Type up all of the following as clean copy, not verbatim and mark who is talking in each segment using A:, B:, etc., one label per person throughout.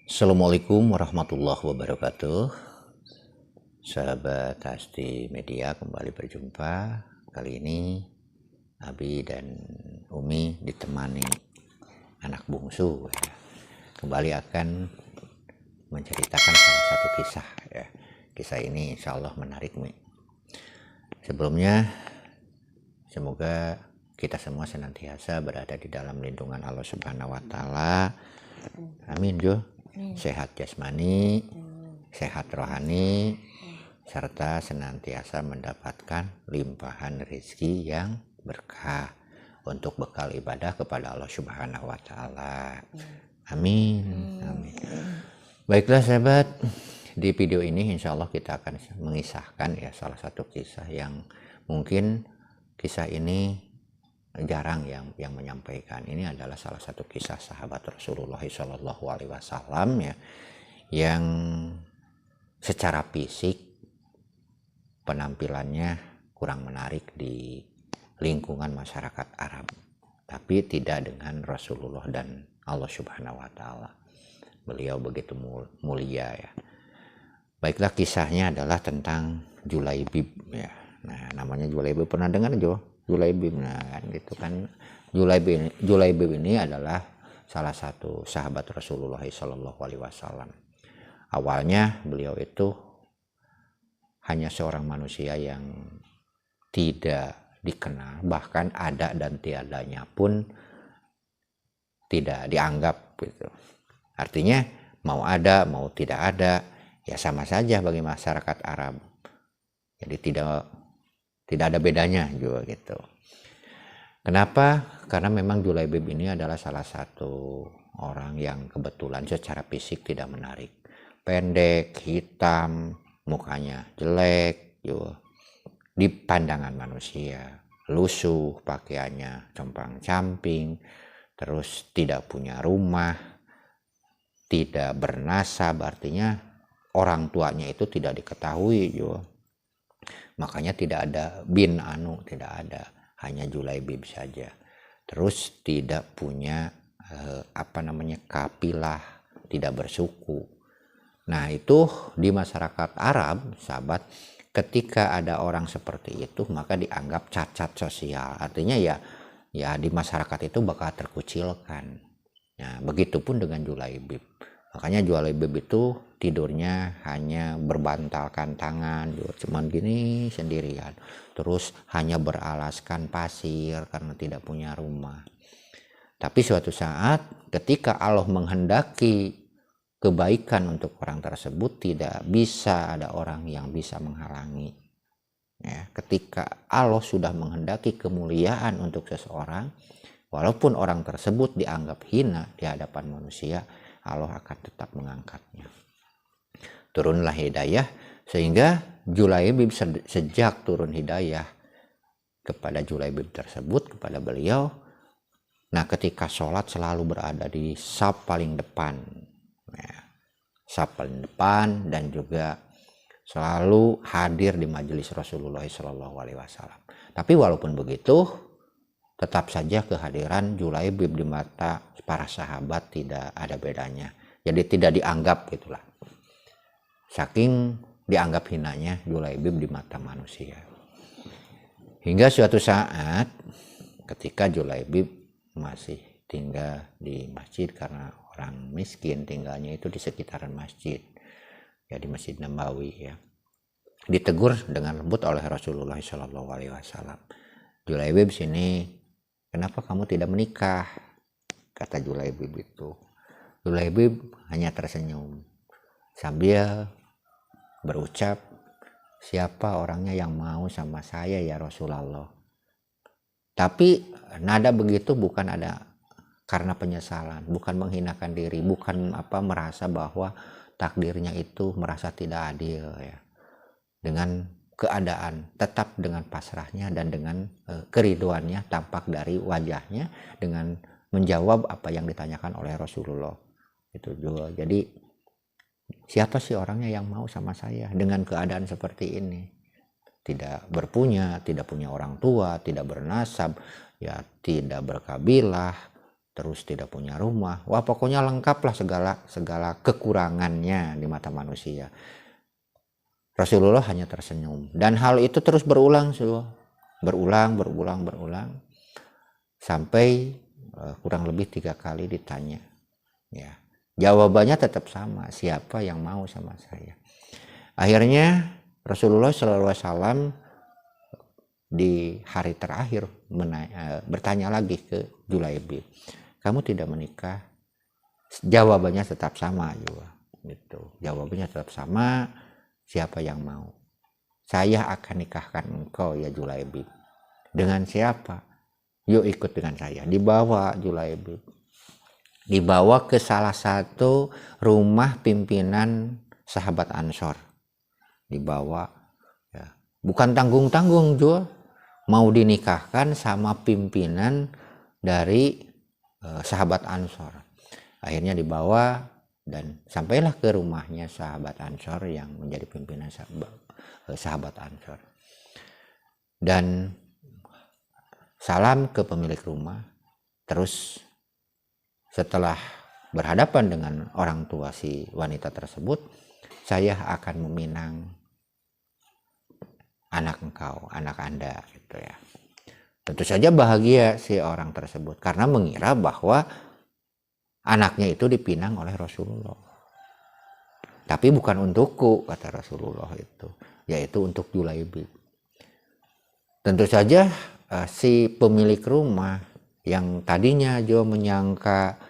A: Assalamualaikum warahmatullahi wabarakatuh. Sahabat Hasti Media, kembali berjumpa. Kali ini Abi dan Umi ditemani anak bungsu ya. Kembali akan menceritakan salah satu kisah ya. Kisah ini insya Allah menarik Mi. Sebelumnya semoga kita semua senantiasa berada di dalam lindungan Allah Subhanahu wa taala. Amin Jo. Sehat jasmani, sehat rohani, serta senantiasa mendapatkan limpahan rezeki yang berkah untuk bekal ibadah kepada Allah Subhanahu wa taala. Amin. Amin. Baiklah sahabat, di video ini insya Allah kita akan mengisahkan ya salah satu kisah yang mungkin kisah ini jarang yang menyampaikan. Ini adalah salah satu kisah sahabat Rasulullah SAW ya, yang secara fisik penampilannya kurang menarik di lingkungan masyarakat Arab, tapi tidak dengan Rasulullah dan Allah Subhanahu wa taala. Beliau begitu mulia ya. Baiklah, kisahnya adalah tentang Julaibib ya. Nah, namanya Julaibib pernah dengar Jo? Julaibib, nah kan gitu kan. Julaibib ini adalah salah satu sahabat Rasulullah SAW. Awalnya beliau itu hanya seorang manusia yang tidak dikenal, bahkan ada dan tiadanya pun tidak dianggap gitu. Artinya mau ada mau tidak ada ya sama saja bagi masyarakat Arab. Jadi tidak ada bedanya juga gitu. Kenapa? Karena memang Julaibib ini adalah salah satu orang yang kebetulan secara fisik tidak menarik. Pendek, hitam, mukanya jelek juga di pandangan manusia. Lusuh pakaiannya, compang-camping, terus tidak punya rumah, tidak bernasab, artinya orang tuanya itu tidak diketahui juga. Makanya tidak ada bin anu, tidak ada, hanya Julaibib saja. Terus tidak punya kapilah, tidak bersuku. Nah itu di masyarakat Arab sahabat, ketika ada orang seperti itu maka dianggap cacat sosial. Artinya ya di masyarakat itu bakal terkucilkan. Nah begitupun dengan Julaibib. Makanya Julaibib itu tidurnya hanya berbantalkan tangan, cuman gini sendirian. Terus hanya beralaskan pasir karena tidak punya rumah. Tapi suatu saat ketika Allah menghendaki kebaikan untuk orang tersebut, tidak bisa ada orang yang bisa menghalangi. Ya, ketika Allah sudah menghendaki kemuliaan untuk seseorang, walaupun orang tersebut dianggap hina di hadapan manusia, Allah akan tetap mengangkatnya. Turunlah hidayah sehingga Julaibib sejak turun hidayah kepada Julaibib tersebut, kepada beliau. Nah ketika sholat selalu berada di saf paling depan. Saf paling depan dan juga selalu hadir di majelis Rasulullah SAW. Tapi walaupun begitu, tetap saja kehadiran Julaibib di mata para sahabat tidak ada bedanya. Jadi tidak dianggap gitulah. Saking dianggap hinanya Julaibib di mata manusia. Hingga suatu saat ketika Julaibib masih tinggal di masjid, karena orang miskin tinggalnya itu di sekitaran masjid. Ya di Masjid Nabawi ya. Ditegur dengan lembut oleh Rasulullah SAW. Julaibib sini, kenapa kamu tidak menikah? Kata Julaibib itu. Julaibib hanya tersenyum sambil berucap, siapa orangnya yang mau sama saya ya Rasulullah. Tapi nada begitu bukan ada karena penyesalan, bukan menghinakan diri, bukan merasa bahwa takdirnya itu merasa tidak adil ya. Dengan keadaan, tetap dengan pasrahnya dan dengan keriduannya tampak dari wajahnya dengan menjawab apa yang ditanyakan oleh Rasulullah. Itu juga. Jadi siapa sih orangnya yang mau sama saya dengan keadaan seperti ini? Tidak berpunya, tidak punya orang tua, tidak bernasab, ya tidak berkabilah, terus tidak punya rumah. Wah, pokoknya lengkaplah segala kekurangannya di mata manusia. Rasulullah hanya tersenyum, dan hal itu terus berulang sampai kurang lebih 3 kali ditanya. Ya, jawabannya tetap sama, siapa yang mau sama saya. Akhirnya Rasulullah SAW di hari terakhir bertanya lagi ke Julaibib, kamu tidak menikah? Jawabannya tetap sama juga gitu. Jawabannya tetap sama, siapa yang mau? Saya akan nikahkan engkau ya Julaibib. Dengan siapa? Yuk ikut dengan saya. Dibawa Julaibib, dibawa ke salah satu rumah pimpinan sahabat Ansor. Dibawa, ya. Bukan tanggung-tanggung Jul, mau dinikahkan sama pimpinan dari sahabat Ansor. Akhirnya dibawa dan sampailah ke rumahnya sahabat Ansor yang menjadi pimpinan sahabat Ansor. Dan salam ke pemilik rumah. Terus setelah berhadapan dengan orang tua si wanita tersebut, saya akan meminang anak engkau, anak Anda gitu ya. Tentu saja bahagia si orang tersebut karena mengira bahwa anaknya itu dipinang oleh Rasulullah. Tapi bukan untukku, kata Rasulullah itu, yaitu untuk Julaibib. Tentu saja si pemilik rumah yang tadinya Jo menyangka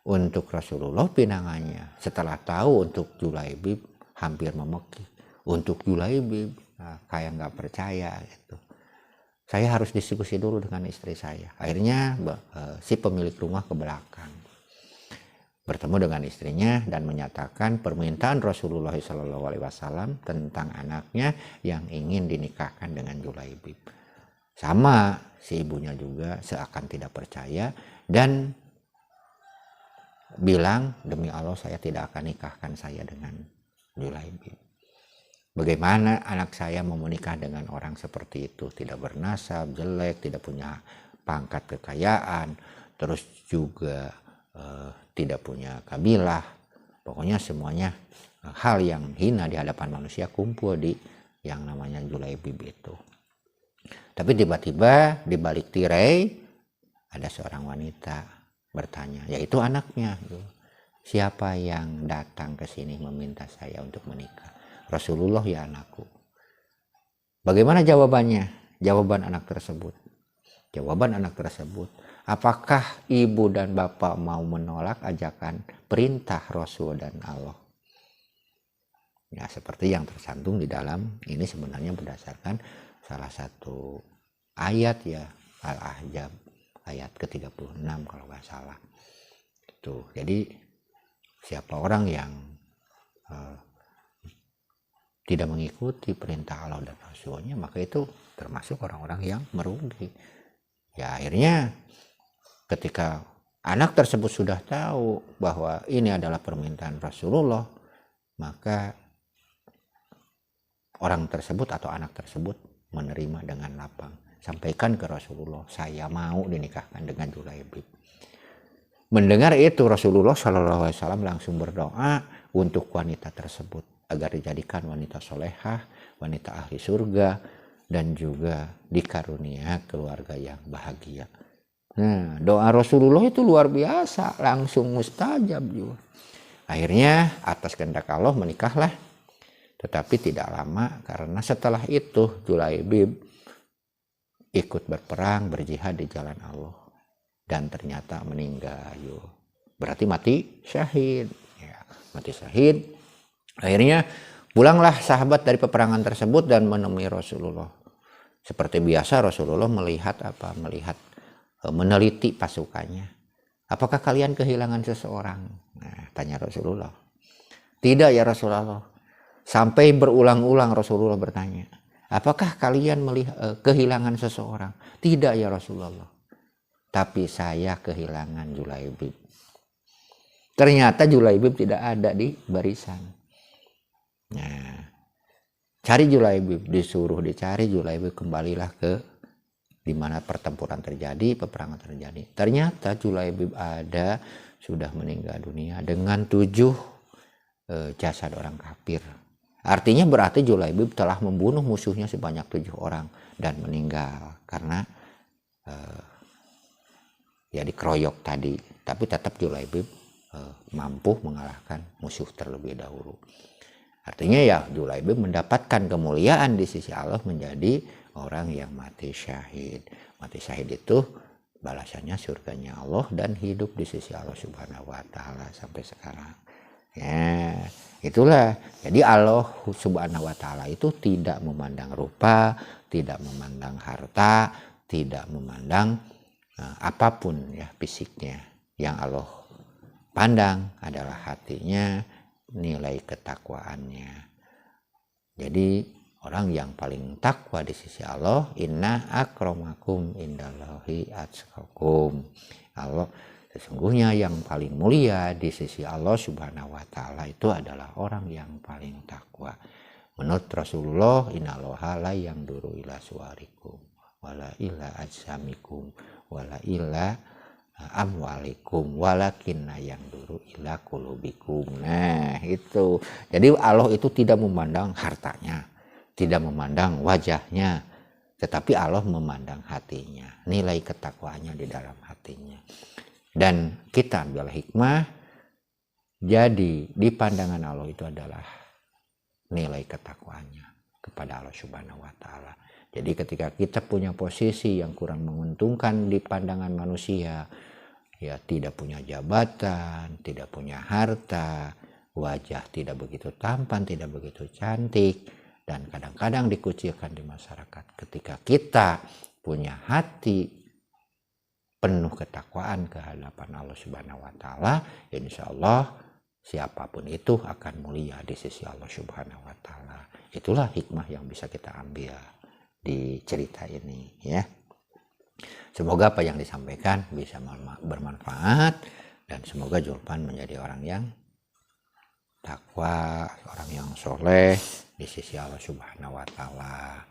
A: untuk Rasulullah pinangannya, setelah tahu untuk Julaibib hampir memekik. Untuk Julaibib, kayak nggak percaya gitu. Saya harus diskusi dulu dengan istri saya. Akhirnya si pemilik rumah ke belakang, bertemu dengan istrinya dan menyatakan permintaan Rasulullah SAW tentang anaknya yang ingin dinikahkan dengan Julaibib. Sama si ibunya juga seakan tidak percaya dan bilang, demi Allah saya tidak akan nikahkan saya dengan Julaibib. Bagaimana anak saya mau menikah dengan orang seperti itu, tidak bernasab, jelek, tidak punya pangkat kekayaan, terus juga tidak punya kabilah, pokoknya semuanya hal yang hina di hadapan manusia kumpul di yang namanya Julaibib itu. Tapi tiba-tiba di balik tirai ada seorang wanita bertanya, yaitu anaknya, siapa yang datang ke sini meminta saya untuk menikah? Rasulullah ya anakku. Bagaimana jawabannya? Jawaban anak tersebut. Apakah ibu dan bapak mau menolak ajakan perintah Rasul dan Allah? Ya, seperti yang tersantum di dalam ini sebenarnya berdasarkan salah satu ayat ya, Al-Ahzab ayat ke-36 kalau nggak salah. Itu. Jadi siapa orang yang tidak mengikuti perintah Allah dan Rasulnya, maka itu termasuk orang-orang yang merugi. Ya, akhirnya ketika anak tersebut sudah tahu bahwa ini adalah permintaan Rasulullah, maka orang tersebut atau anak tersebut menerima dengan lapang. Sampaikan ke Rasulullah, saya mau dinikahkan dengan Julaibib. Mendengar itu Rasulullah SAW langsung berdoa untuk wanita tersebut agar dijadikan wanita solehah, wanita ahli surga, dan juga dikarunia keluarga yang bahagia. Nah, doa Rasulullah itu luar biasa, langsung mustajab juga. Akhirnya atas kehendak Allah menikahlah, tetapi tidak lama karena setelah itu Julaibib ikut berperang, berjihad di jalan Allah, dan ternyata meninggal. Berarti mati syahid. Ya, mati syahid. Akhirnya pulanglah sahabat dari peperangan tersebut dan menemui Rasulullah. Seperti biasa Rasulullah meneliti pasukannya. Apakah kalian kehilangan seseorang? Nah, tanya Rasulullah. Tidak ya Rasulullah. Sampai berulang-ulang Rasulullah bertanya, apakah kalian kehilangan seseorang? Tidak ya Rasulullah. Tapi saya kehilangan Julaibib. Ternyata Julaibib tidak ada di barisan. Nah, cari Julaibib, disuruh dicari Julaibib, kembalilah ke di mana pertempuran terjadi, peperangan terjadi. Ternyata Julaibib ada sudah meninggal dunia dengan 7 jasad orang kafir. Artinya berarti Julaibib telah membunuh musuhnya sebanyak 7 orang dan meninggal karena ya dikeroyok tadi. Tapi tetap Julaibib mampu mengalahkan musuh terlebih dahulu. Artinya ya Julaibib mendapatkan kemuliaan di sisi Allah menjadi orang yang mati syahid. Mati syahid itu balasannya surganya Allah dan hidup di sisi Allah Subhanahu wa taala sampai sekarang. Ya, itulah. Jadi Allah Subhanahu wa taala itu tidak memandang rupa, tidak memandang harta, tidak memandang apapun ya fisiknya. Yang Allah pandang adalah hatinya, nilai ketakwaannya. Jadi orang yang paling takwa di sisi Allah, inna akramakum indallahi atqakum. Allah sesungguhnya yang paling mulia di sisi Allah Subhanahu wa taala itu adalah orang yang paling takwa. Menurut Rasulullah, innallaha la yanduru ila suwarikum wala ila ajsamikum wala ila amwalikum walakinna yanduru ila qulubikum. Nah, itu. Jadi Allah itu tidak memandang hartanya, tidak memandang wajahnya, tetapi Allah memandang hatinya, nilai ketakwaannya di dalam hatinya. Dan kita ambil hikmah, jadi di pandangan Allah itu adalah nilai ketakwaannya kepada Allah Subhanahu wa taala. Jadi ketika kita punya posisi yang kurang menguntungkan di pandangan manusia, ya tidak punya jabatan, tidak punya harta, wajah tidak begitu tampan, tidak begitu cantik, dan kadang-kadang dikucilkan di masyarakat. Ketika kita punya hati penuh ketakwaan ke hadapan Allah Subhanahu wa taala, insya Allah siapapun itu akan mulia di sisi Allah Subhanahu wa taala. Itulah hikmah yang bisa kita ambil di cerita ini ya. Semoga apa yang disampaikan bisa bermanfaat dan semoga Julpan menjadi orang yang takwa, orang yang soleh di sisi Allah Subhanahu wa taala.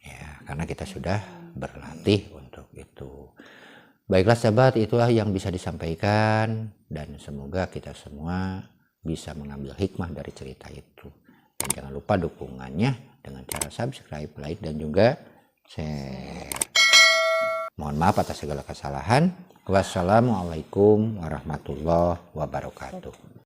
A: Ya, karena kita sudah berlatih untuk itu. Baiklah sahabat, itulah yang bisa disampaikan dan semoga kita semua bisa mengambil hikmah dari cerita itu. Dan jangan lupa dukungannya dengan cara subscribe, like, dan juga share. Mohon maaf atas segala kesalahan. Wassalamualaikum warahmatullahi wabarakatuh.